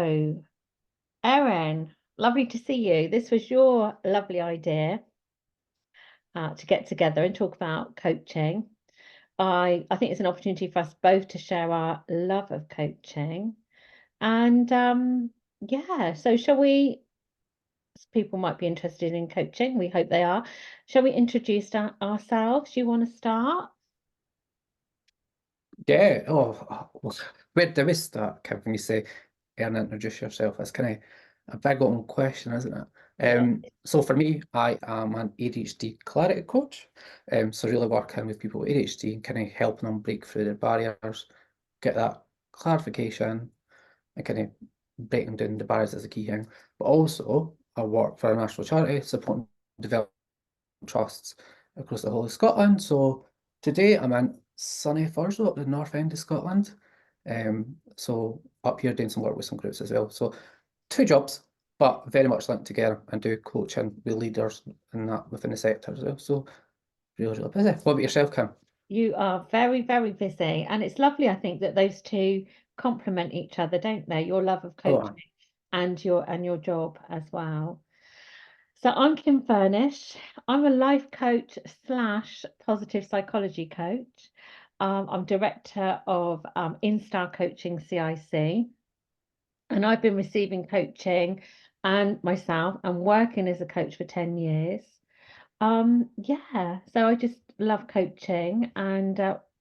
So, Erin, lovely to see you. This was your lovely idea to get together and talk about coaching. I think it's an opportunity for us both to share our love of coaching. And yeah, so shall we? People might be interested in coaching. We hope they are. Shall we introduce ourselves? You want to start? Yeah. Where do we start, Kev? When you say and introduce yourself, it's kind of a big old question, isn't it? Yeah. So for me, I am an ADHD clarity coach. So really working with people with ADHD and kind of helping them break through their barriers, get that clarification, and kind of breaking down the barriers is a key thing. But also, I work for a national charity supporting development trusts across the whole of Scotland. So today I'm in sunny Thurso up the north end of Scotland. So up here doing some work with some groups as well. So two jobs, but very much linked together, and do coaching with leaders and that within the sector as well. So really, really busy. What about yourself, Kim? You are very, very busy. And it's lovely, I think, that those two complement each other, don't they? Your love of coaching Oh, and your job as well. So I'm Kim Furnish. I'm a life coach slash positive psychology coach. I'm director of InStar Coaching CIC, and I've been receiving coaching and myself and working as a coach for 10 years. Yeah, so I just love coaching, and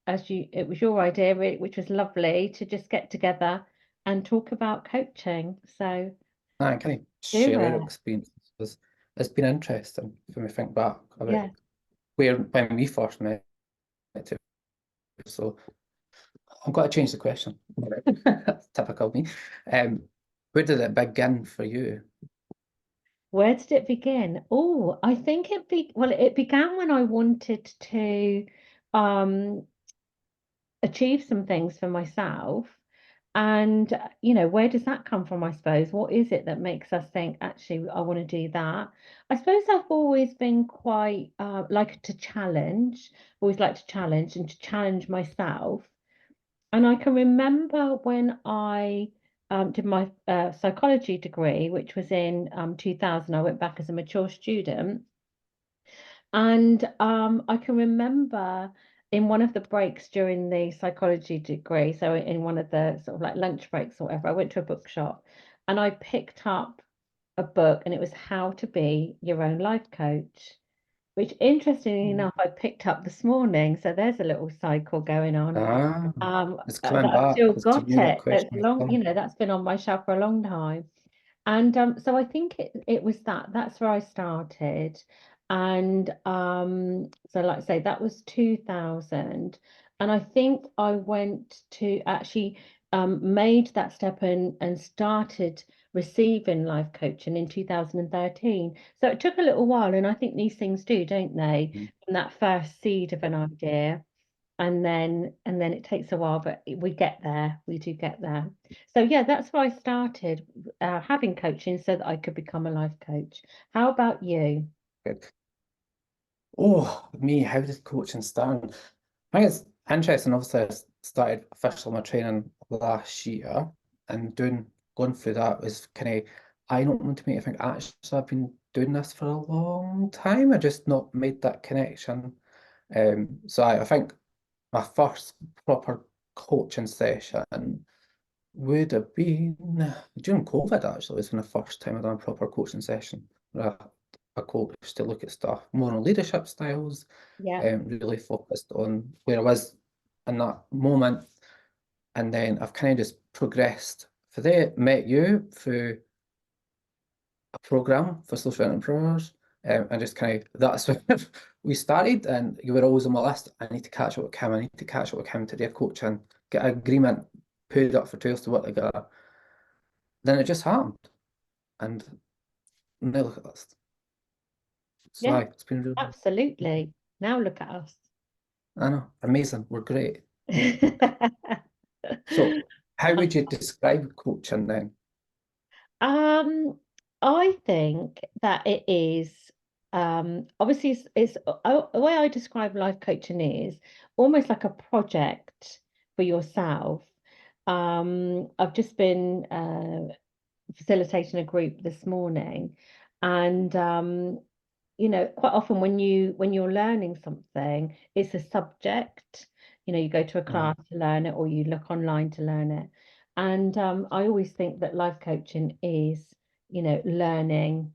it was your idea, which was lovely to just get together and talk about coaching. So I kind of do share our it. experiences. It's been interesting when we think back about Yeah. when we first met. So I'm going to change the question. Typical me. Um, where did it begin for you? Where did it begin? Oh, I think it began when I wanted to um achieve some things for myself. And, where does that come from, I suppose? What is it that makes us think, actually, I want to do that? I suppose I've always been quite like to challenge, always like to challenge and to challenge myself. And I can remember when I did my psychology degree, which was in 2000, I went back as a mature student. And I can remember in one of the breaks during the psychology degree, so in one of the sort of like lunch breaks or whatever, I went to a bookshop and I picked up a book, and it was How to Be Your Own Life Coach, which interestingly enough, I picked up this morning. So there's a little cycle going on. Ah, it's That coming I've back still because to got me that it. It's question was long, coming. that's been on my shelf for a long time. And so I think it was that's where I started. And so like I say, that was 2000. And I think I went to actually made that step and started receiving life coaching in 2013. So it took a little while, and I think these things do, don't they? Mm. From that first seed of an idea, and then it takes a while, but we get there. We do get there. So yeah, that's where I started having coaching so that I could become a life coach. How about you? Good. Oh, me, how did coaching start? I think it's interesting. Obviously, I started officially my training last year, and going through that was kind of eye-opening to me. I think actually I've been doing this for a long time. I just not made that connection. So I think my first proper coaching session would have been during COVID, actually. It's been the first time I've done a proper coaching session where I coached to look at stuff more on leadership styles, Yeah, really focused on where I was in that moment. And then I've kind of just progressed. For that, met you through a program for social entrepreneurs. And just kind of that's when we started, and you were always on my list. I need to catch up with Kim. I need to catch up with Kim to do a coaching, get an agreement, put it up for two of us to work together. Then it just happened, and now look at us. So yeah, it's been really, absolutely. Now look at us. I know, amazing. We're great. So how would you describe coaching then? Um, I think that it is obviously the way I describe life coaching is almost like a project for yourself. I've just been facilitating a group this morning, and quite often when you're learning something, it's a subject. You go to a Mhm. class to learn it, or you look online to learn it. And I always think that life coaching is, learning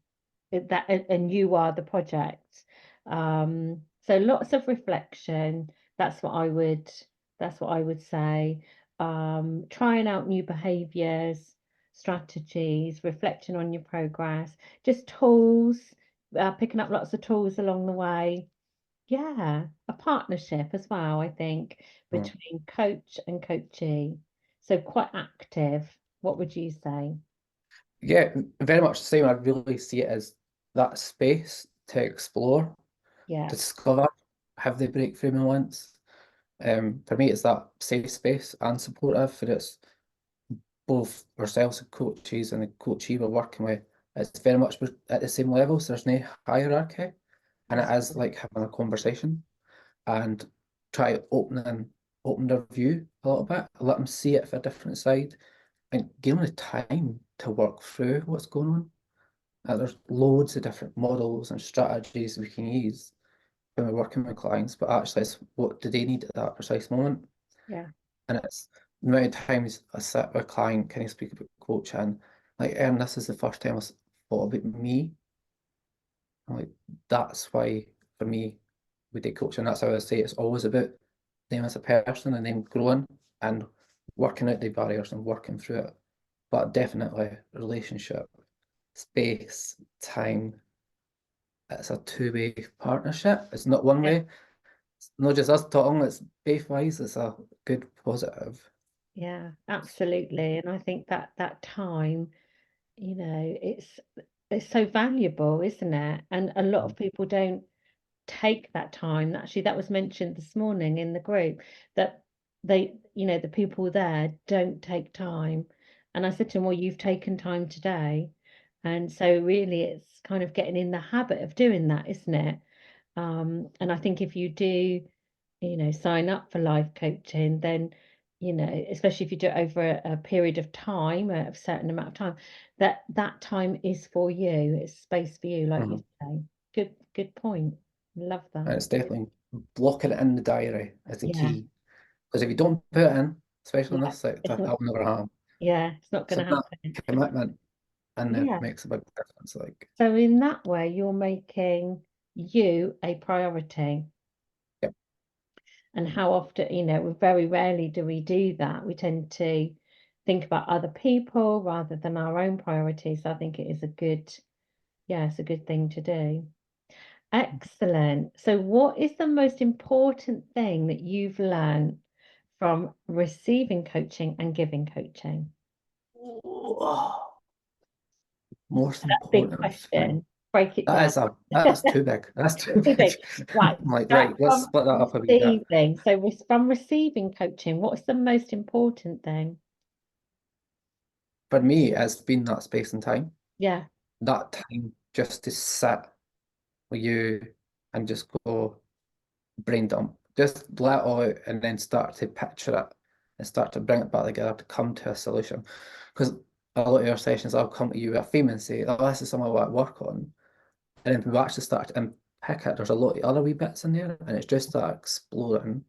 that, and you are the project. So lots of reflection. That's what I would, that's what I would say. Trying out new behaviors, strategies, reflecting on your progress, just tools, picking up lots of tools along the way. Yeah, a partnership as well, I think, Mhm. between coach and coachee. So quite active. What would you say? Yeah, very much the same. I really see it as that space to explore, Yeah, discover, have the breakthrough moments. For me, it's that safe space and supportive for it's both ourselves and coaches and the coachee we're working with. It's very much at the same level, so there's no hierarchy, and it that's is like having a conversation and try to open their view a little bit, let them see it from a different side, and give them the time to work through what's going on. And there's loads of different models and strategies we can use when we're working with clients, but actually, it's what do they need at that precise moment? yeah, And it's the amount of times I sit with a client, can you speak about coaching? Like, this is the first time thought about me. I'm like, that's why for me, we did coaching. That's how I say it's always about them as a person and them growing and working out the barriers and working through it. But definitely relationship, space, time, it's a two-way partnership. It's not one yeah, way. It's not just us talking, it's both ways. It's a good positive. yeah, absolutely. And I think that that time, it's so valuable, isn't it? And a lot of people don't take that time. Actually, that was mentioned this morning in the group that the people there don't take time. And I said to them, well, you've taken time today. And so really it's kind of getting in the habit of doing that, isn't it? And I think if you do, sign up for life coaching, then, especially if you do it over a period of time, a certain amount of time, that time is for you. It's space for you, like you Mhm. say. Good point. Love that. And it's definitely blocking it in the diary is the Yeah, key. Because if you don't put it in, especially in yeah. this It's sector, not, that'll never happen. yeah, it's not So going to that happen. commitment and it Yeah. makes a big difference. Like, So in that way, you're making you a priority. yeah. And how often, very rarely do we do that. We tend to think about other people rather than our own priorities. So I think it is it's a good thing to do. Excellent. So what is the most important thing that you've learned from receiving coaching and giving coaching? Oh, most Big important thing. question. Break it down. That's too big. That's too Too big. big. Right. I'm like, Start right, let's from split that up a wee bit. receiving. So from receiving coaching, what's the most important thing? For me, it's been that space and time. Yeah. That time just to sit with you and just go brain dump. Just let it all out and then start to picture it and start to bring it back together to come to a solution. Because a lot of your sessions, I'll come to you with a theme and say, oh, this is something I want to work on. And then we actually start to unpick it. There's a lot of other wee bits in there, and it's just that exploring.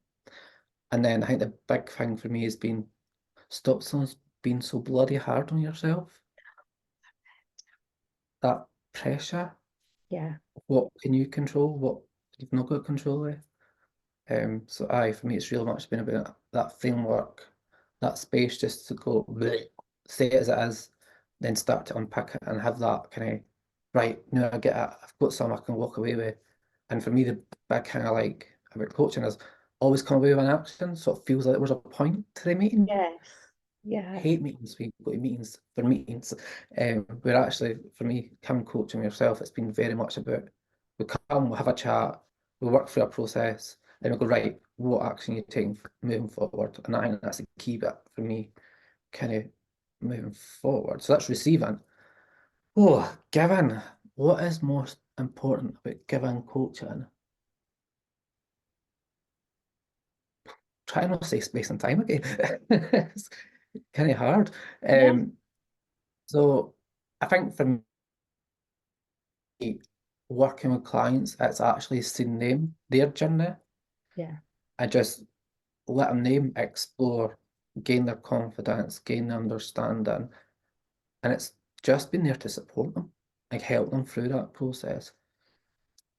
And then I think the big thing for me has been stop being so bloody hard on yourself. That pressure. Yeah. What can you control? What you've not got control of? So for me, it's really much been about that framework, that space just to go bleh, say it as it is, then start to unpick it and have that kind of right. Now I get it. I've got something I can walk away with. And for me, the big kind of like about coaching is always come away with an action, so it feels like there was a point to the meeting. Yes. Yeah. Hate meetings. We go to meetings for meetings. Where actually, for me, come coaching yourself, it's been very much about we come, we have a chat, we work through a process, then we go, right, what action you taking moving forward? And I think that's the key bit for me, kind of moving forward. So that's receiving. Oh, giving. What is most important about giving coaching? Try not to say space and time again. It's kind of hard. Yeah. Um, so I think for me, working with clients, it's actually seeing them, their journey, Yeah. and just let them name, explore, gain their confidence, gain their understanding, and it's just been there to support them, like help them through that process.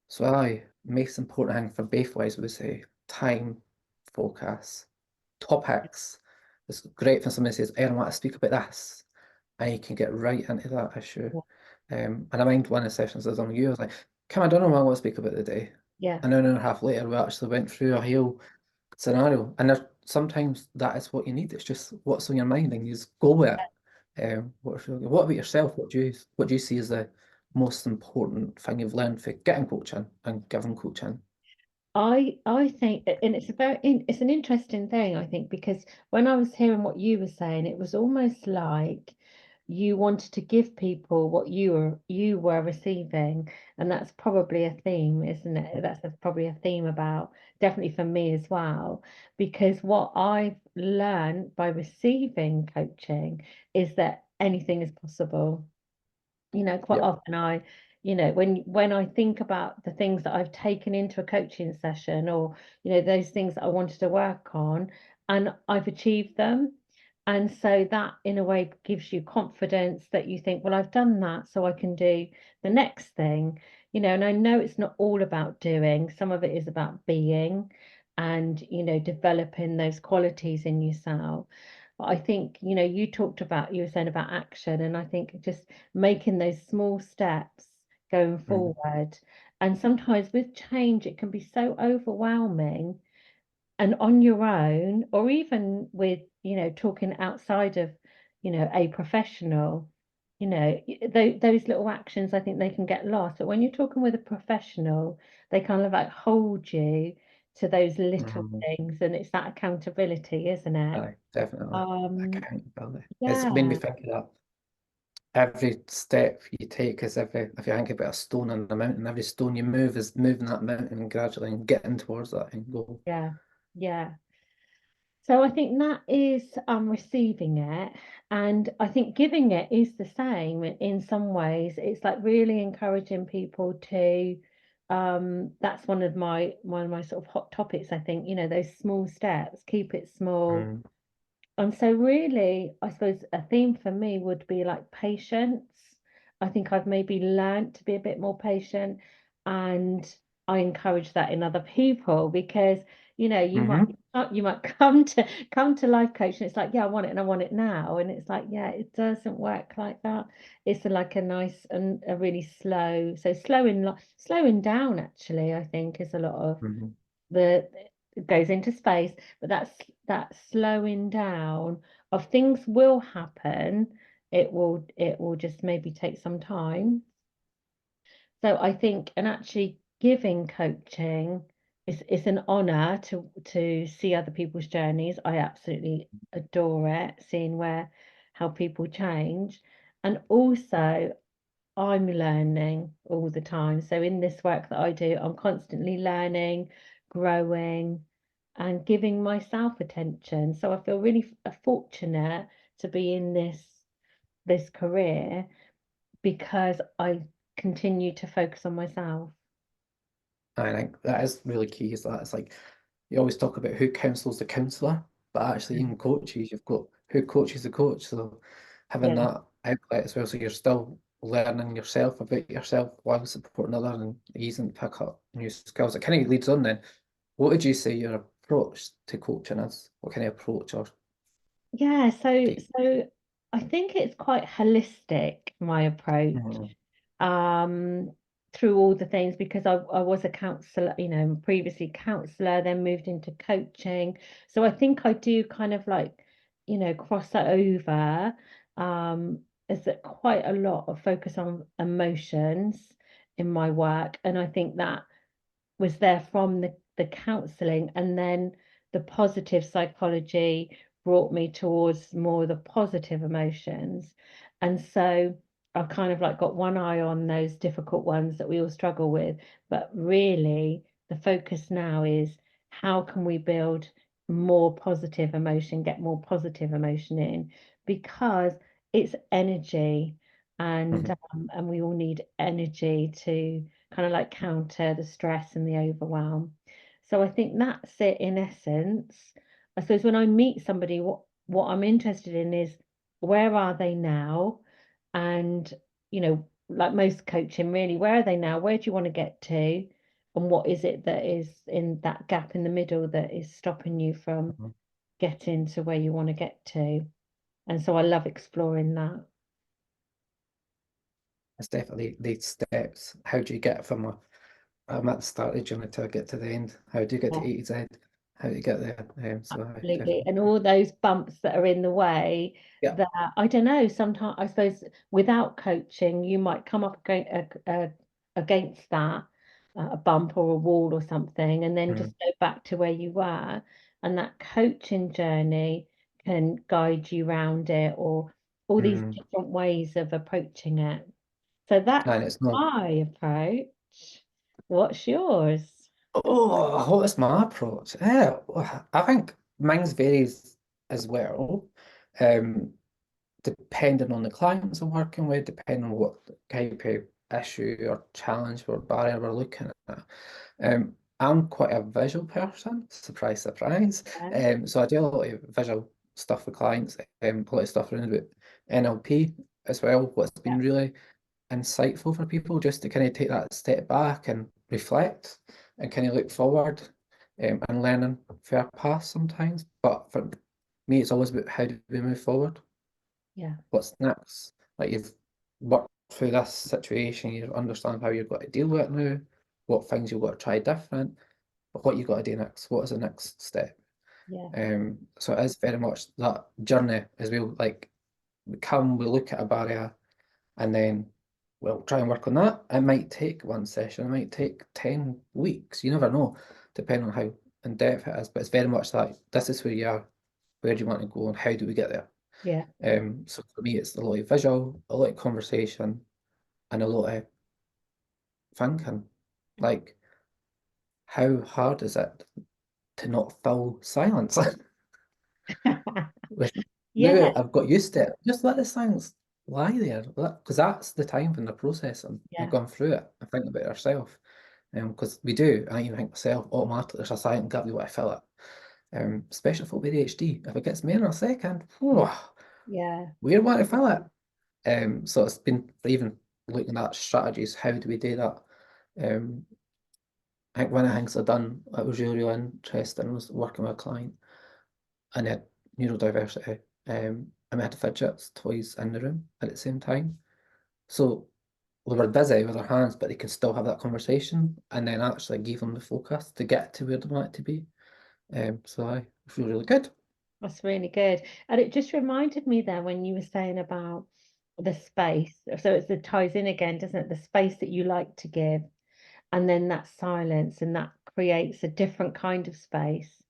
So I most important thing for both ways would say time, focus, topics. It's great when somebody says, I want to speak about this, and you can get right into that issue. Yeah. And I mind one of the sessions I was on you, I was like, Kim, I don't know what I want to speak about today. Yeah. An hour and a half later, we actually went through a whole scenario. And there, sometimes that is what you need. It's just what's on your mind and you just go with it. What about yourself? What do you see as the most important thing you've learned for getting coaching and giving coaching? I think, and it's an interesting thing, I think, because when I was hearing what you were saying, it was almost like you wanted to give people what you were receiving, and that's probably a theme, isn't it? Probably a theme about definitely for me as well, because what I've learned by receiving coaching is that anything is possible. Quite Yep. often when I think about the things that I've taken into a coaching session, or those things that I wanted to work on, and I've achieved them. And so that in a way gives you confidence that you think, well, I've done that, so I can do the next thing. And I know it's not all about doing, some of it is about being, and developing those qualities in yourself. But I think, you were saying about action, and I think just making those small steps going Mm, forward. And sometimes with change, it can be so overwhelming, and on your own, or even with, talking outside of, a professional, those little actions, I think they can get lost. But when you're talking with a professional, they kind of like hold you to those little mm, things, and it's that accountability, isn't it? aye, definitely. Um, Accountability. It's made me yeah, think of that. Every step you take is if you think about a stone on the mountain, every stone you move is moving that mountain gradually and getting towards that end goal. yeah, yeah. So I think that is receiving it, and I think giving it is the same in some ways. It's like really encouraging people to. That's one of my sort of hot topics. I think those small steps, keep it small. Mm, And so, really, I suppose a theme for me would be like patience. I think I've maybe learned to be a bit more patient, and I encourage that in other people because you might hmm you might come to life coach and it's like, yeah, I want it and I want it now, and it's like, yeah, it doesn't work like that. It's like a nice and a really slow. So slowing down actually, I think, is a lot of hmm the it goes into space, but that slowing down of things will happen. It will just maybe take some time. So I think, and actually giving coaching is an honor to see other people's journeys. I absolutely adore it, seeing where how people change. And also I'm learning all the time. So in this work that I do, I'm constantly learning, growing, and giving myself attention. So I feel really fortunate to be in this career because I continue to focus on myself. I think that is really key. Is that it's like you always talk about who counsels the counselor, but actually in coaches, you've got who coaches the coach. So having Yeah. that outlet as well, so you're still learning yourself about yourself while supporting others and easing to pick up new skills. It kind of leads on then. What would you say your approach to coaching is? What kind of approach or Yeah, so do you, so I think it's quite holistic, my approach. mm, um, through all the things because I was a counselor, previously counselor, then moved into coaching. So I think I do kind of like, cross that over. Is that quite a lot of focus on emotions in my work, and I think that was there from the counseling, and then the positive psychology brought me towards more the positive emotions. And so I've kind of like got one eye on those difficult ones that we all struggle with, but really the focus now is how can we build more positive emotion, get more positive emotion in, because it's energy. Mhm. and we all need energy to kind of like counter the stress and the overwhelm. So I think that's it in essence. I suppose when I meet somebody, what I'm interested in is where are they now? And, like most coaching, really, where are they now? Where do you want to get to? And what is it that is in that gap in the middle that is stopping you from Mhm. getting to where you want to get to? And so I love exploring that. It's definitely the steps. How do you get from I'm at the start of the journey till I get to the end? How do you get to Yeah. A to Z? How do you get there? So I Absolutely. definitely, And all those bumps that are in the way yeah. that I don't know, sometimes I suppose without coaching, you might come up against that, a bump or a wall or something, and then Mm, just go back to where you were. And that coaching journey can guide you around it or all these mm. different ways of approaching it. So that's And it's not, my approach. What's yours? oh, what's my approach? Yeah, well, I think mine's varies as well. Um, Depending on the clients I'm working with, depending on what type of issue or challenge or barrier we're looking at. I'm quite a visual person, surprise, surprise. Yeah, So I do a lot of visual stuff with clients, a lot of stuff around about NLP as well. What's yeah, been really insightful for people just to kind of take that step back and reflect and kind of look forward and learning for our past sometimes. But for me, it's always about how do we move forward? yeah, What's next? Like you've worked through this situation, you understand how you've got to deal with it now, what things you've got to try different, but what you've got to do next. What is the next step? yeah, So it is very much that journey as well. Like we look at a barrier, and then we'll try and work on that. It might take one session, it might take 10 weeks. You never know, depending on how in depth it is. But it's very much that this is where you are, where do you want to go, and how do we get there? yeah. So for me, it's a lot of visual, a lot of conversation, and a lot of thinking. Like, how hard is it to not fill silence? Which now Yeah, I've got used to it. Just let the silence lie there, because that's the time when they're processing and yeah, going through it and thinking about ourselves. Because we do, I even think myself, automatically there's a silent gap, you want to fill it. Especially for ADHD. If it gets me in a second, yeah, we want to fill it. So it's been even looking at strategies. How do we do that? Um, I think one of the things I've done that was really, really interesting was working with a client and they had neurodiversity. And we had fidgets, toys in the room at the same time. So we were busy with our hands, but they could still have that conversation and then actually give them the focus to get to where they want it to be. So I feel really good. that's really good. And it just reminded me then when you were saying about the space. So it's the ties in again, doesn't it? The space that you like to give, and then that silence, and that creates a different kind of space.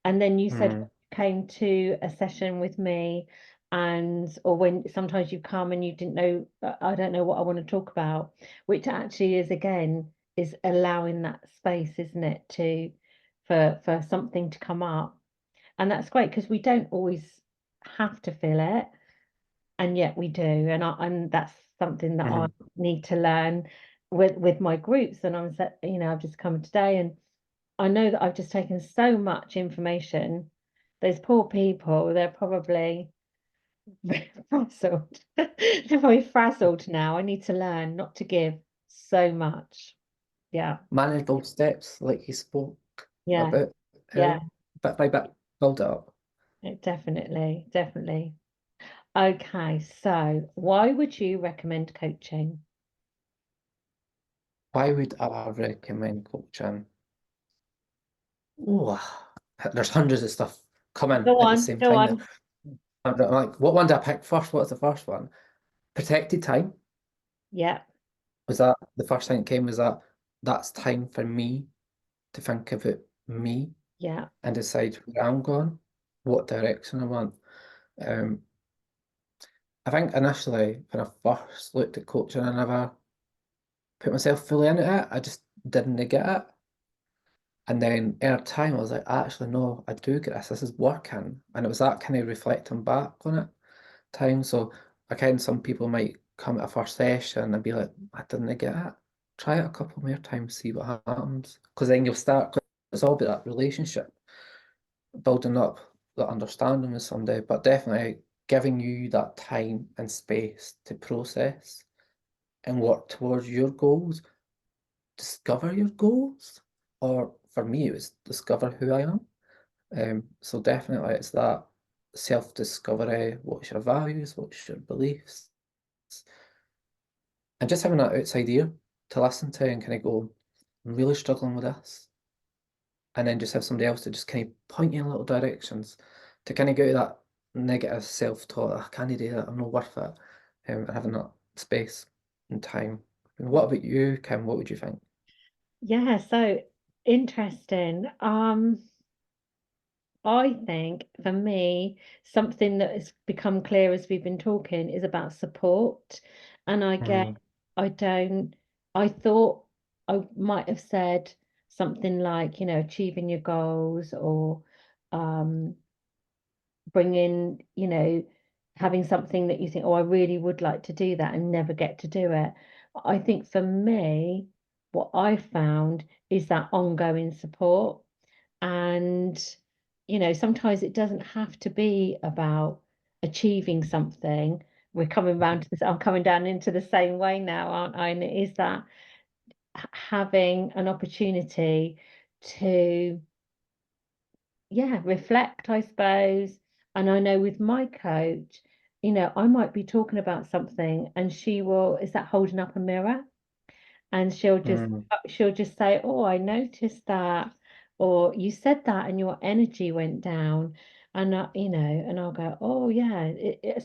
And then you said when Mm, you came to a session with me, and or when sometimes you come and you didn't know, I don't know what I want to talk about, which actually is again is allowing that space, isn't it, to for something to come up. And that's great because we don't always have to feel it, and yet we do. And that's something that I mhm. need to learn with my groups. And I've just come today, and I know that I've just taken so much information. Those poor people, they're probably very frazzled. They're very frazzled now. I need to learn not to give so much. Yeah, Manageable steps, like you spoke yeah, about yeah, earlier, bit by bit, build it up. definitely, definitely. Okay, so why would you recommend coaching? Why would I recommend coaching? Oh, there's hundreds of stuff coming Go at the on, same go time there. on. I'm like, what one did I pick first? What's the first one? Protected time. Yeah, Was that the first thing that came? Was that's time for me to think about me yeah, and decide where I'm going, what direction I want. Um, I think initially when I first looked at coaching, I never put myself fully into it. I just didn't get it. And then at a time, I was like, actually, no, I do get this. This is working. And it was that kind of reflecting back on it time. So, again, some people might come to a first session and be like, I didn't get it. Try it a couple more times, see what happens. Because then you'll start, 'cause it's all about that relationship, building up that understanding with somebody, but definitely giving you that time and space to process and work towards your goals, discover your goals. Or for me, it was discover who I am. So definitely it's that self-discovery, what's your values, what's your beliefs, and just having that outside ear to listen to and kind of go, I'm really struggling with this. And then just have somebody else to just kind of point you in little directions to kind of get out of that negative self-talk, I can't do that, I'm not worth it. And having that space and time. And what about you, Kim? What would you think? Yeah, so interesting. I think for me, something that has become clear as we've been talking is about support. And Mm, I don't, I thought I might have said something like, achieving your goals or um, bringing, having something that you think, oh, I really would like to do that and never get to do it. I think for me, what I found is that ongoing support. And, sometimes it doesn't have to be about achieving something. We're coming round to this, I'm coming down into the same way now, aren't I? And it is that having an opportunity to, yeah, reflect, I suppose. And I know with my coach, I might be talking about something and she will, is that holding up a mirror? And mm, she'll just say, "Oh, I noticed that," or "You said that, and your energy went down." And and I'll go, "Oh, yeah."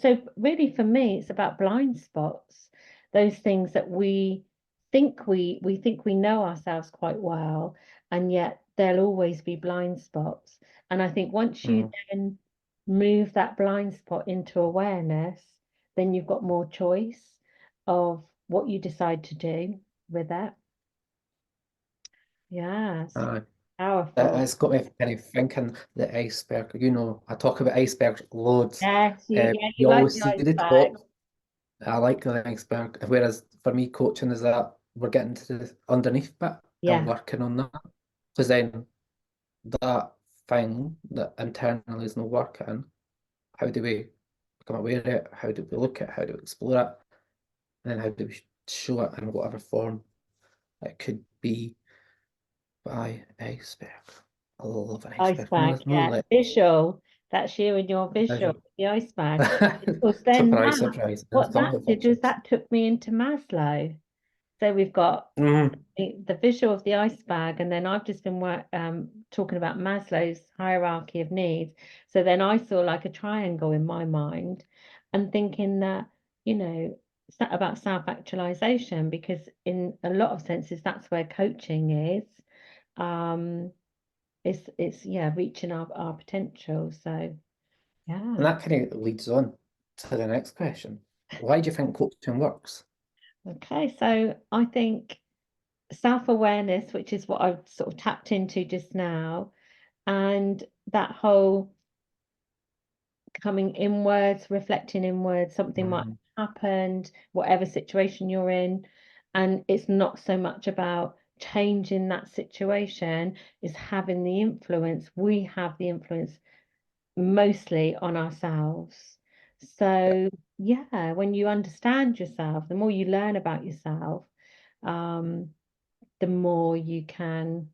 So really, for me, it's about blind spots, those things that we think we know ourselves quite well, and yet there'll always be blind spots. And I think once you mm. then move that blind spot into awareness, then you've got more choice of what you decide to do with it. Yes, Aye. powerful. It's got me kind of thinking the iceberg. I talk about icebergs loads. Yes, you You like always the see the iceberg. top. I like the iceberg. Whereas for me, coaching is that we're getting to the underneath bit and Yeah, working on that. Because then that thing that internally is not working, how do we become aware of it? How do we look at it? How do we explore it? And then how do we show it in whatever form it could be by iceberg? I love an iceberg. No, iceberg. there's no Yeah, like visual. That's you and your visual, visual. the iceberg. Because then Surprise, that, surprise. There's what some that that did was functions. that took me into Maslow. So we've got Mm, the visual of the iceberg, and then I've just been talking about Maslow's hierarchy of needs. So then I saw like a triangle in my mind, and thinking that it's not about self-actualization because in a lot of senses that's where coaching is. Um, it's yeah, reaching our potential. So and yeah, that kind of leads on to the next question. Why do you think coaching works? okay. So I think self-awareness, which is what I've sort of tapped into just now, and that whole coming inwards, reflecting inwards, something might Mm, have happened, whatever situation you're in. And it's not so much about changing that situation, it's having the influence. We have the influence mostly on ourselves. yeah. So, yeah, when you understand yourself, the more you learn about yourself, um, the more you can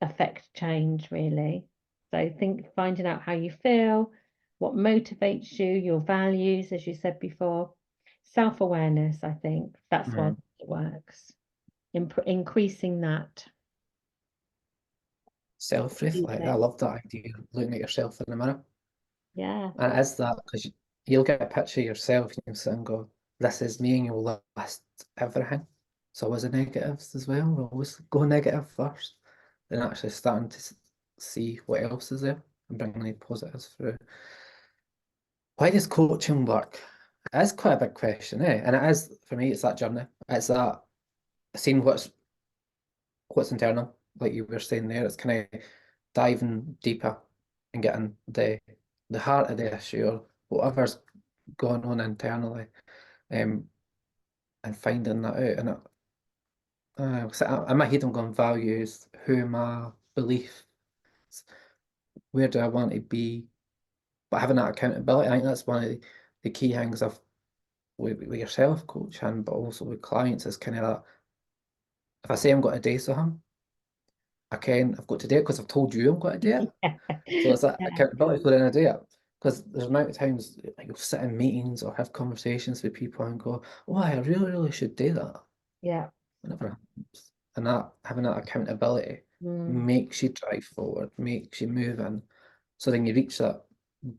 affect change, really. So finding out how you feel, what motivates you, your values, as you said before, self-awareness, I think that's why Mm. it works. Increasing that. You Self-reflect. I think? love that idea. Looking at yourself in the mirror. Yeah, And it is that because you'll get a picture of yourself and you'll sit and go, this is me, and you'll list everything. So always the negatives as well. We'll always go negative first, then actually starting to see what else is there and bring the positives through. Why does coaching work? It is quite a big question, eh? And it is, for me, it's that journey. It's that seeing what's internal, like you were saying there. It's kind of diving deeper and getting the heart of the issue or whatever's going on internally. and finding that out. And so in my head, I'm going values, who am I, beliefs, where do I want to be? But having that accountability, I think that's one of the key things of with yourself coaching, but also with clients is kind of that if I say I'm going to do something, I've got to do it because I've told you I'm going to do it. So it's that Yeah, accountability for when I do it. Because there's an amount of times like, you'll sit in meetings or have conversations with people and go, oh, I really, really should do that. yeah. It never happens. And that having that accountability Mm. makes you drive forward, makes you move in. So then you reach that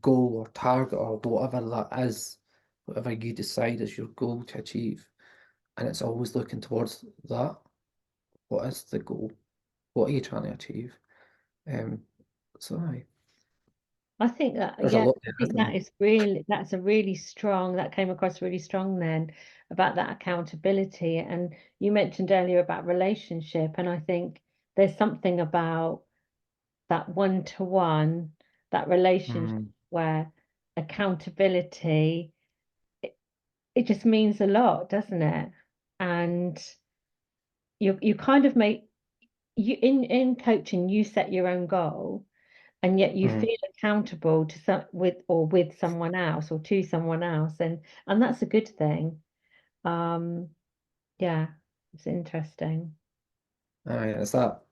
goal or target or whatever that is, whatever you decide is your goal to achieve. And it's always looking towards that. What is the goal? What are you trying to achieve? Um, so aye, I think that, there's a yeah, lot I there, think isn't that there? is really, that's a really strong, that came across really strong then about that accountability. And you mentioned earlier about relationship, and I think there's something about that one-to-one, that relationship Mm, where accountability, it just means a lot, doesn't it? And you kind of make you in coaching, you set your own goal and yet you mm, feel accountable to some with someone else or to someone else and that's a good thing. um yeah, it's interesting. aye, it's that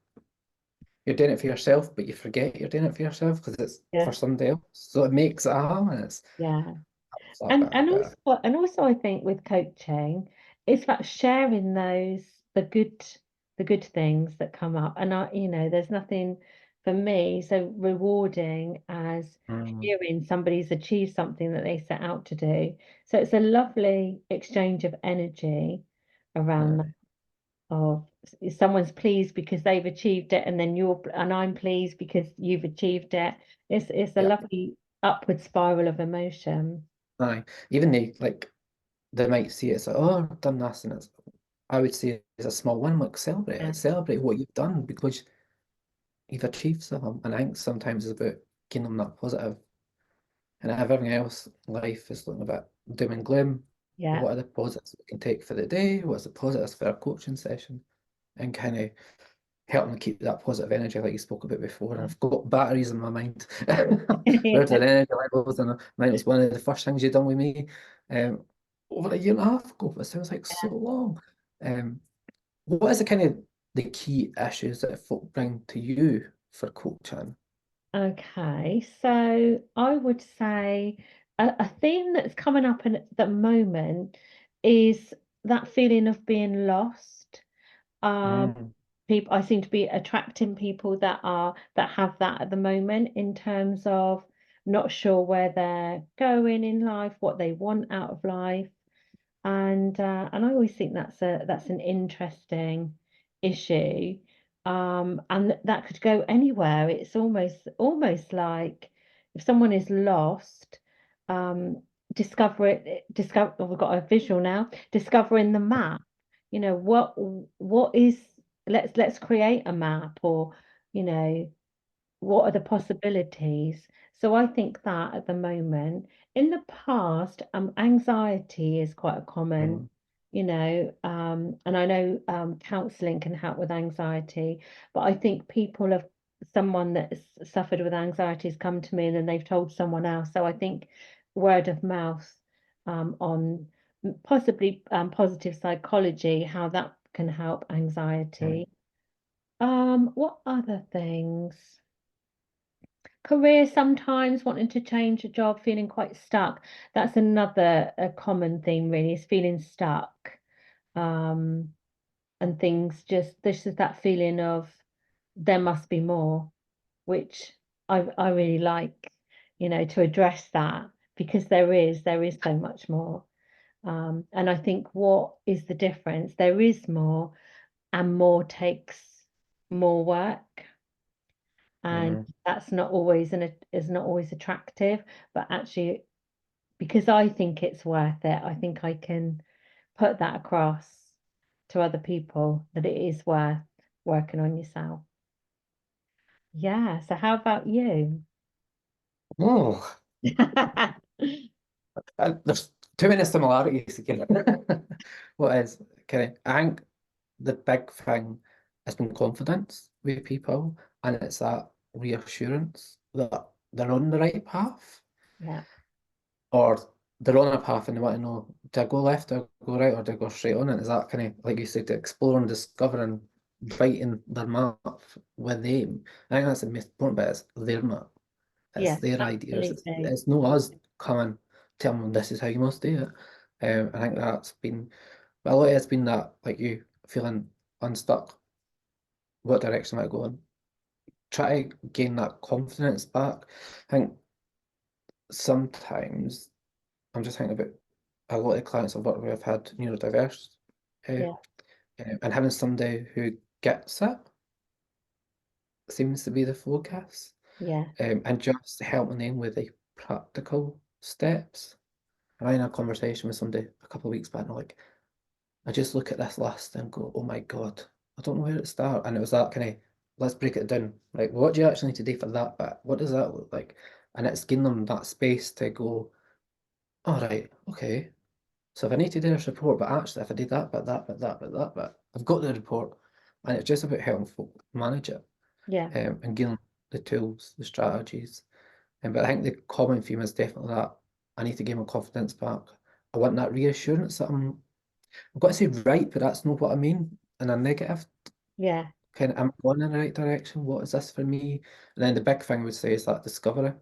you're doing it for yourself, but you forget you're doing it for yourself because it's Yeah, for somebody else. So it makes it harm, and yeah. it's that bit And better. also I think with coaching, it's about sharing those the good the good things that come up. And there's nothing for me so rewarding as Mm, hearing somebody's achieved something that they set out to do. So it's a lovely exchange of energy around that. aye, Of someone's pleased because they've achieved it, and then I'm pleased because you've achieved it. It's a yeah, lovely upward spiral of emotion. aye. Even they might see it as like, oh, I've done this, and it's I would say it's a small win. Like celebrate Yeah, it, celebrate what you've done because you've achieved something. And I think sometimes it's about giving them that positive. And everything else, life is looking a bit doom and gloom. yeah. What are the positives we can take for the day? What's the positives for a coaching session? And kind of help them keep that positive energy like you spoke about before. And I've got batteries in my mind. Where's Yeah. their energy levels? And mine was one of the first things you done with me um, over a year and a half ago. It sounds like so long. Um, what is the kind of the key issues that folk bring to you for coaching? Okay, so I would say a theme that's coming up in at the moment is that feeling of being lost. Um, Mm, People, I seem to be attracting people that have that at the moment in terms of not sure where they're going in life, what they want out of life. And I always think that's an interesting issue. And that could go anywhere. It's almost like if someone is lost, um, discover. Oh, we've got a visual now. Discovering the map. What is. Let's create a map, or you know what are the possibilities? So I think that at the moment, in the past, anxiety is quite a common, mm, and I know counseling can help with anxiety, but I think people have someone that's suffered with anxiety has come to me and then they've told someone else. So I think word of mouth on possibly positive psychology, how that can help mm, anxiety. What other things? Career sometimes wanting to change a job, feeling quite stuck. That's another a common theme, really, is feeling stuck. Um, and things just this is that feeling of there must be more, which I really like, to address that because there is so much more. And I think what is the difference? There is more, and more takes more work. And mm, that's not always is not always attractive, but actually because I think it's worth it, I think I can put that across to other people that it is worth working on yourself. Yeah, so how about you? oh, there's too many similarities again. What is kind of, I think the big thing has been confidence with people, and it's that reassurance that they're on the right path, Yeah, or they're on a path and they want to know, do I go left, do I go right, or do I go straight on it? Is that kind of, like you said, exploring, discovering, writing their map with them? I think that's the most important bit, is their map. It's yes, their ideas. absolutely. It's no us coming, telling them this is how you must do it. I think that's been, well, a lot of it's been that, like you, feeling unstuck, what direction am I going? Try to gain that confidence back. I think sometimes I'm just thinking about a lot of clients I've worked with have had neurodiverse, uh, Yeah, and having somebody who gets it seems to be the focus, yeah, and just helping them with the practical steps. And I had a conversation with somebody a couple of weeks back, and I'm like, I just look at this list and go, oh my God, I don't know where to start. And it was that kind of, let's break it down. Like, what do you actually need to do for that bit? What does that look like? And it's giving them that space to go, all right, okay. So if I need to do this report, but actually if I did that bit, that bit, that bit, that bit, I've got the report. And it's just about helping folk manage it, yeah, and giving them the tools, the strategies. But I think the common theme is definitely that I need to gain my confidence back. I want that reassurance that I've got to say right, but that's not what I mean in a negative yeah, kind of, I'm going in the right direction. What is this for me? And then the big thing I would say is that discovery,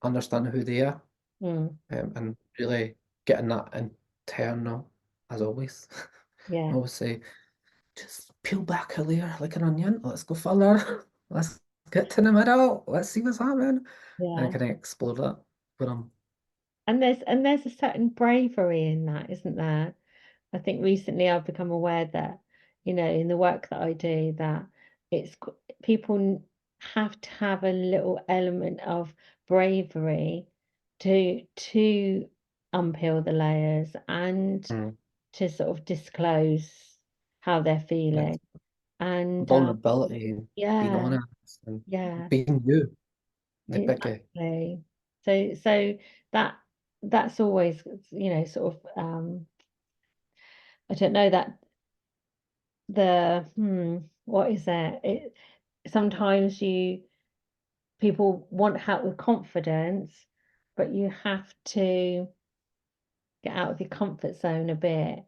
understanding who they are, mm, and really getting that internal, as always. I yeah, always say, just peel back a layer like an onion. Let's go further. Let's get to the middle. Let's see what's happening. And I yeah. kind of explore that. But And there's a certain bravery in that, isn't there? I think recently I've become aware that, in the work that I do, that people have to have a little element of bravery to unpeel the layers and mm, to sort of disclose how they're it's feeling. And vulnerability and being yeah, honest and yeah, being you, the biggie. exactly. So that that's always, sort of I don't know that what is that? Sometimes people want help with confidence, but you have to get out of your comfort zone a bit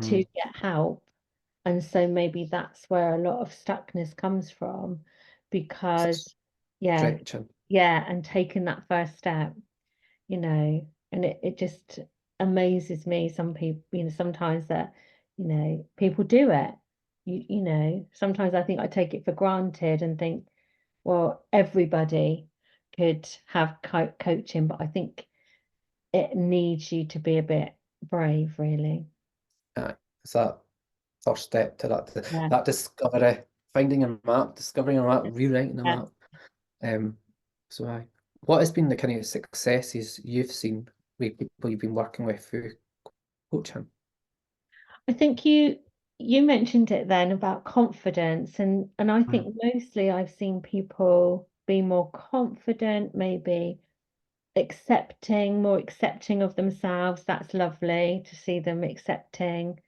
to Mm, get help. And so maybe that's where a lot of stuckness comes from because, yeah, stretching. yeah, and taking that first step, and it just amazes me, some people, sometimes that, people do it. Sometimes I think I take it for granted and think, well, everybody could have coaching, but I think it needs you to be a bit brave, really. It's that first step to Yeah. that discovery, finding a map, discovering a map, rewriting a Yeah. map. Um, so what has been the kind of successes you've seen with people you've been working with through coaching? I think you mentioned it then about confidence, and I Mm, think mostly I've seen people be more confident, maybe more accepting of themselves. That's lovely to see them accepting,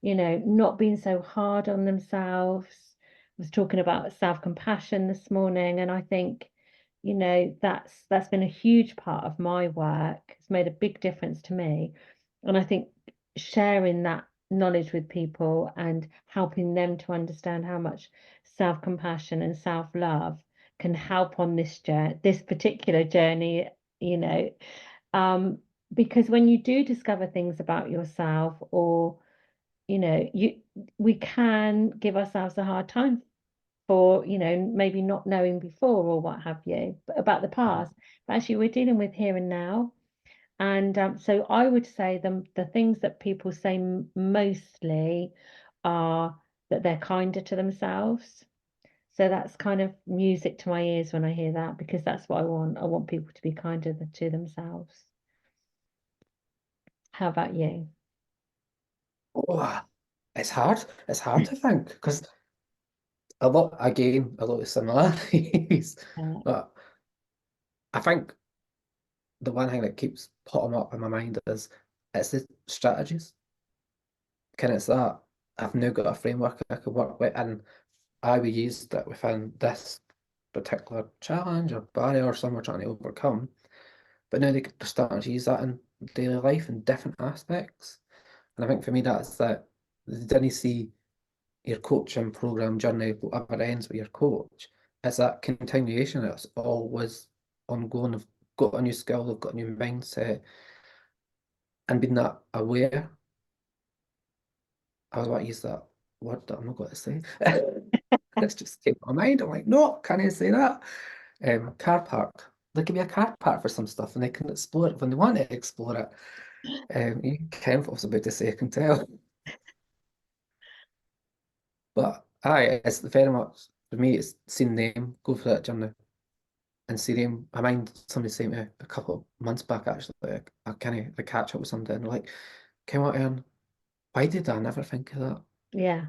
not being so hard on themselves. I was talking about self-compassion this morning, and I think, that's been a huge part of my work. It's made a big difference to me. And I think sharing that knowledge with people and helping them to understand how much self-compassion and self-love can help on this particular journey, you know, um, because when you do discover things about yourself, or we can give ourselves a hard time for, maybe not knowing before or what have you, but about the mm. past. But actually, we're dealing with here and now. And so I would say the things that people say mostly are that they're kinder to themselves. So that's kind of music to my ears when I hear that, because that's what I want. I want people to be kinder to themselves. How about you? Oh, it's hard. It's hard to think because a lot of similarities. Uh, But I think the one thing that keeps popping up in my mind is it's the strategies. Kind of it's that I've now got a framework I could work with, and I would use that within this particular challenge or barrier or something we're trying to overcome. But now they're starting to use that in daily life in different aspects. And I think for me, that's that they didn't see your coaching program journey, whatever ends with your coach. It's that continuation. It's always ongoing. They've got a new skill, they've got a new mindset, and being that aware. I was about to use that word that I'm not going to say. It's just came to my mind. I'm like, no, can I say that? Car park. There could be a car park for some stuff, and they can explore it when they want to explore it. You can what I was about to say, I can tell. But aye, it's very much for me. It's seeing them go for that journey and see them. I mind somebody saying to me a couple of months back actually, like, I kind of catch up with somebody and they're like, "Come on, Aaron, why did I never think of that? Yeah.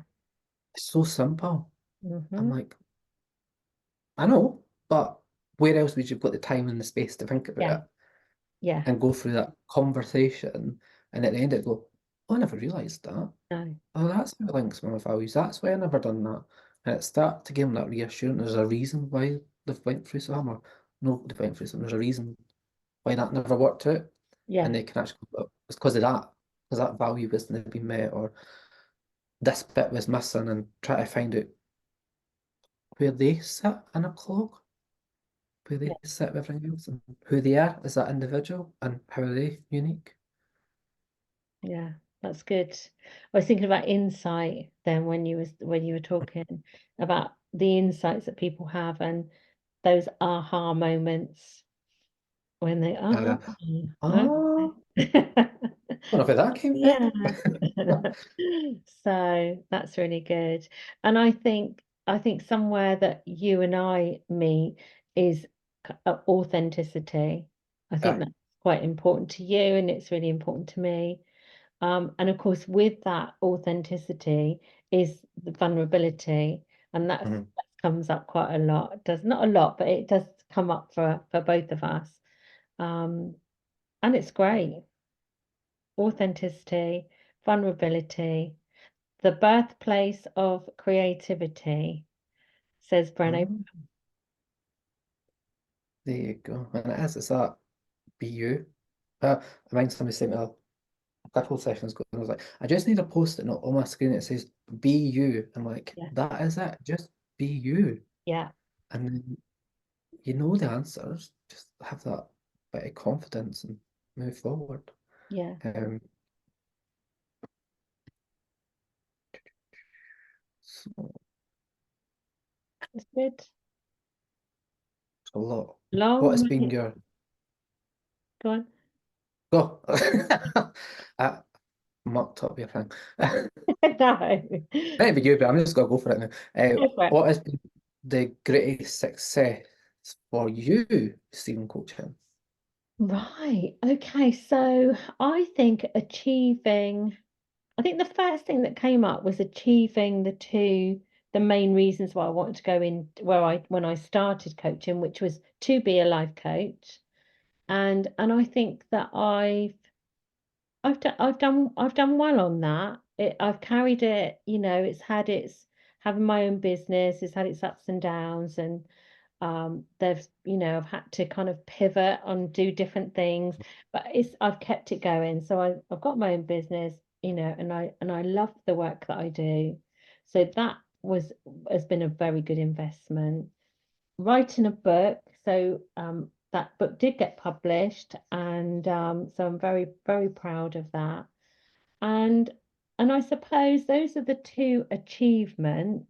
It's so simple." I'm Hmm. like, I know, but where else would you have got the time and the space to think about Yeah. it Yeah. and go through that conversation? And at the end, it go, "Oh, I never realised that. No. Oh, that's how it links with my values. That's why I never done that." And it start to give them that reassurance. There's a reason why they've went through something, or no, they've went through something. There's a reason why that never worked out, Yeah. and they can actually go, "Oh, it's because of that, because that value wasn't being met, or this bit was missing," and try to find out where they sit in a clock, where Yeah. they sit with everything else, and who they are as that individual, and how are they unique. Yeah. That's good. I was thinking about insight then when you were talking about the insights that people have and those aha moments when they, Uh, oh, oh, okay. I don't know where that came Yeah. from. So that's really good. And I think somewhere that you and I meet is authenticity. I think Aye. that's quite important to you and it's really important to me. And of course, with that authenticity is the vulnerability, and Mhm. that comes up quite a lot. It does not a lot, but it does come up for both of us. Um, and it's great. Authenticity, vulnerability, the birthplace of creativity, says Brené. Mm, there you go. And it is, it's that be you. I mind somebody saying a couple of sessions ago, and I was like, I just need a post-it note on my screen that says be you. I'm like, Yeah, that is it. Just be you. yeah, And then you know the answers. Just have that bit of confidence and move forward. yeah. Um, so It's good. it's a lot. What Long has been minute. your Go on. go? I mucked up your thing. No. Maybe you, but I'm just gonna go for it now. Go for it. What has been the greatest success for you, Stephen coaching? Right. Okay. So I think the first thing that came up was achieving the main reasons why I wanted to go in when I started coaching, which was to be a life coach. And I think that I've done well on that. I've carried it, it's had its having my own business, it's had its ups and downs, and I've had to kind of pivot and do different things, but I've kept it going. So I've got my own business, and I love the work that I do. So that has been a very good investment. Writing a book, so that book did get published, and so I'm very, very proud of that. And and I suppose those are the two achievements.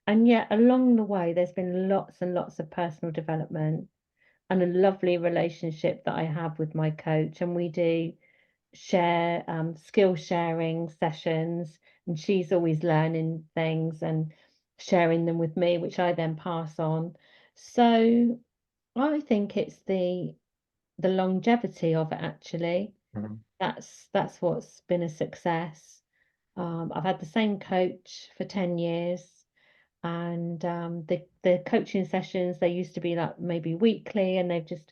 And yet along the way, there's been lots and lots of personal development and a lovely relationship that I have with my coach. And we do share skill sharing sessions, and she's always learning things and sharing them with me, which I then pass on. So I think it's the longevity of it actually. Mhm. That's what's been a success. I've had the same coach for 10 years, and the coaching sessions, they used to be like maybe weekly, and they've just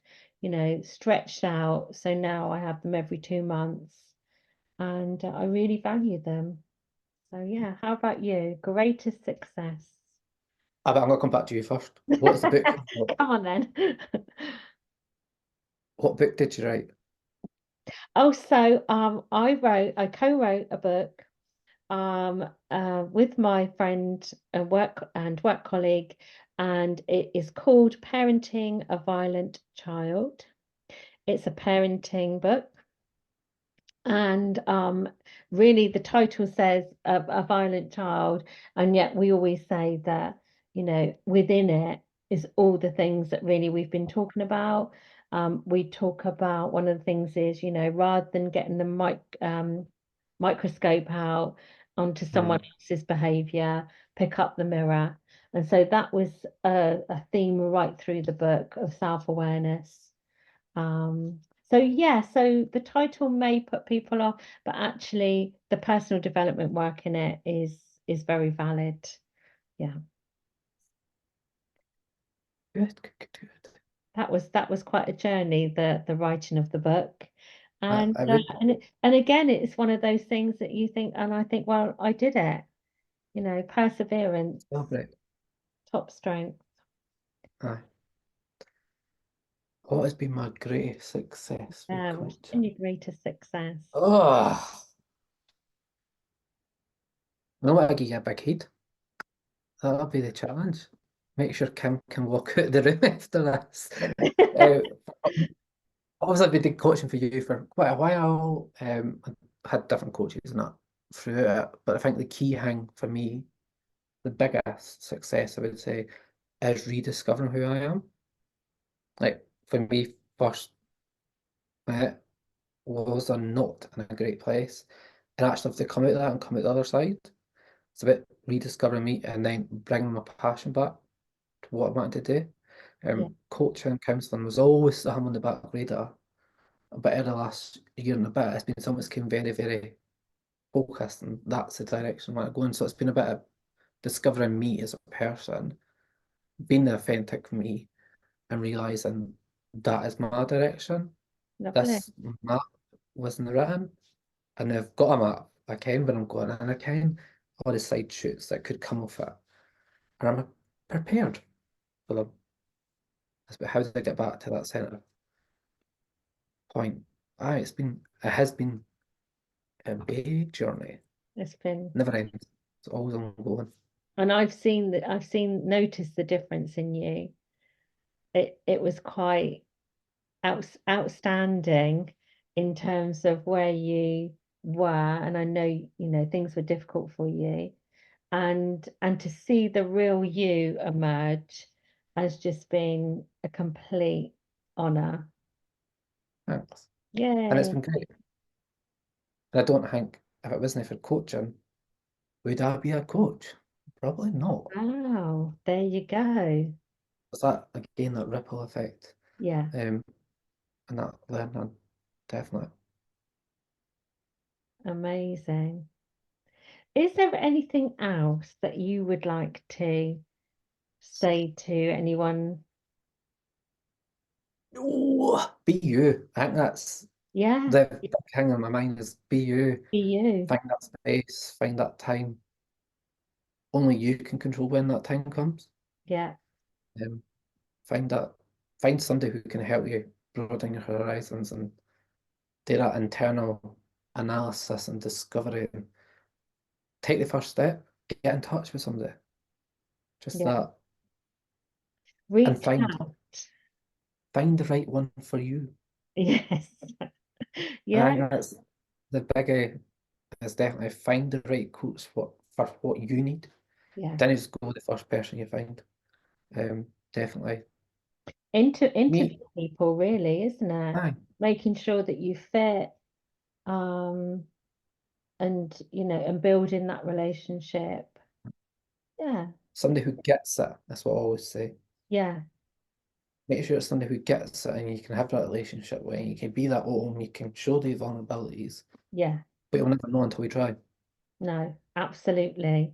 stretched out. So now I have them every 2 months, and I really value them. So yeah, how about you? Greatest success. But I'm gonna come back to you first. What is the book? Come on then. What book did you write? Oh, so I co-wrote a book with my friend and work colleague, and it is called Parenting a Violent Child. It's a parenting book. And really, the title says a violent child, and yet we always say that, within it is all the things that really we've been talking about. We talk about one of the things is, rather than getting the microscope out onto someone Mm. else's behavior, pick up the mirror. And so that was a theme right through the book of self-awareness. So yeah, so the title may put people off, but actually the personal development work in it is very valid. Yeah, Good, good, good, good. that was quite a journey, the writing of the book. And I would and again, it's one of those things that you think, and I think, well, I did it. Perseverance, celebrate. top strength. Aye. What has been my greatest success with What's been coaching? your greatest success? Oh, no, I give you a big head. That'll be the challenge. Make sure Kim can walk out the room after this. Uh, Obviously, I've been doing coaching for you for quite a while. I had different coaches and that through it, but I think the key thing for me, the biggest success I would say, is rediscovering who I am. Like for me, first it was a not in a great place, and actually have to come out of that and come out the other side. It's about rediscovering me and then bringing my passion back to what I wanted to do. Yeah, Coaching, counselling was always the hum on the back radar, but in the last year and a bit, it's been something that's came very, very focused, and that's the direction I want to go in. So it's been a bit of discovering me as a person, being the authentic me, and realizing that is my direction. lovely. This map wasn't written, and I've got a map. I can where I'm going, and I can all the side shoots that could come off it, and I'm prepared for them. It's about how do I get back to that centre point? It has been a big journey. It's been, Never ends. It's always ongoing. and noticed the difference in you. It was quite outstanding in terms of where you were, and I know things were difficult for you, and to see the real you emerge has just been a complete honor. Thanks. And it's Yay! been great. And I don't think if it wasn't for coaching, would I be a coach? Probably not. Wow, there you go. It's that again that ripple effect, Yeah, and that learning, definitely. amazing. Is there anything else that you would like to say to anyone? Oh, be you. I think that's Yeah, the big thing in my mind is be you. be you. Find that space, find that time. Only you can control when that time comes. Yeah, Um, find that, find somebody who can help you broaden your horizons and do that internal analysis and discovery and take the first step, get in touch with somebody. Just yeah. that, and Reach find out. find the right one for you. Yes. I Yeah, think that's the biggie is definitely find the right coach for what you need. yeah. Then just go with the first person you find. Definitely. Interview Me, people, really, isn't it? aye, Making sure that you fit, and and building that relationship. Yeah, somebody who gets it. That's what I always say. yeah, Make sure it's somebody who gets it and you can have that relationship with, and you can be that open, you can show the vulnerabilities, yeah. but you'll never know until we try. No, absolutely.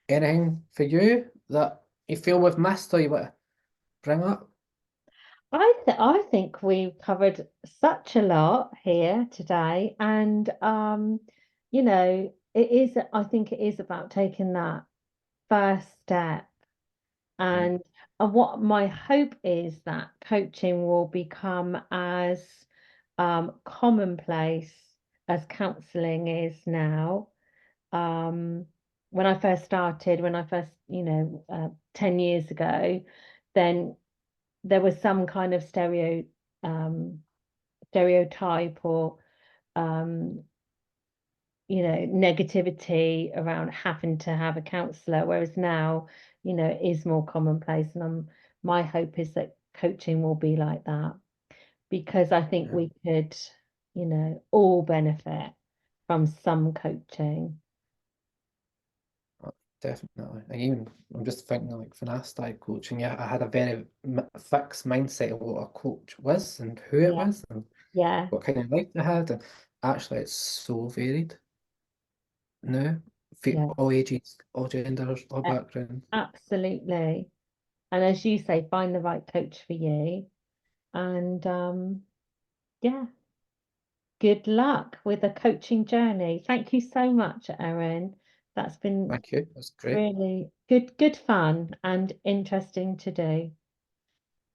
Anything for you that you feel we've missed or you want to bring up? I think we've covered such a lot here today, and it is. I think it is about taking that first step, Mm. and what my hope is that coaching will become as commonplace as counselling is now. Um, when I first started, when I first, 10 years ago, then there was some kind of um, stereotype or um, negativity around having to have a counselor, whereas now, it is more commonplace. And my hope is that coaching will be like that because I think Yeah, we could, all benefit from some coaching. definitely. And even I'm just thinking like when I started coaching, yeah, I had a very fixed mindset of what a coach was and who it Yeah, was and yeah, what kind of life they had. And actually, it's so varied now. yeah, All ages, all genders, all a- backgrounds. absolutely. And as you say, find the right coach for you. And yeah, good luck with the coaching journey. Thank you so much, Erin. That's been Thank you. That's great. really good fun and interesting to do.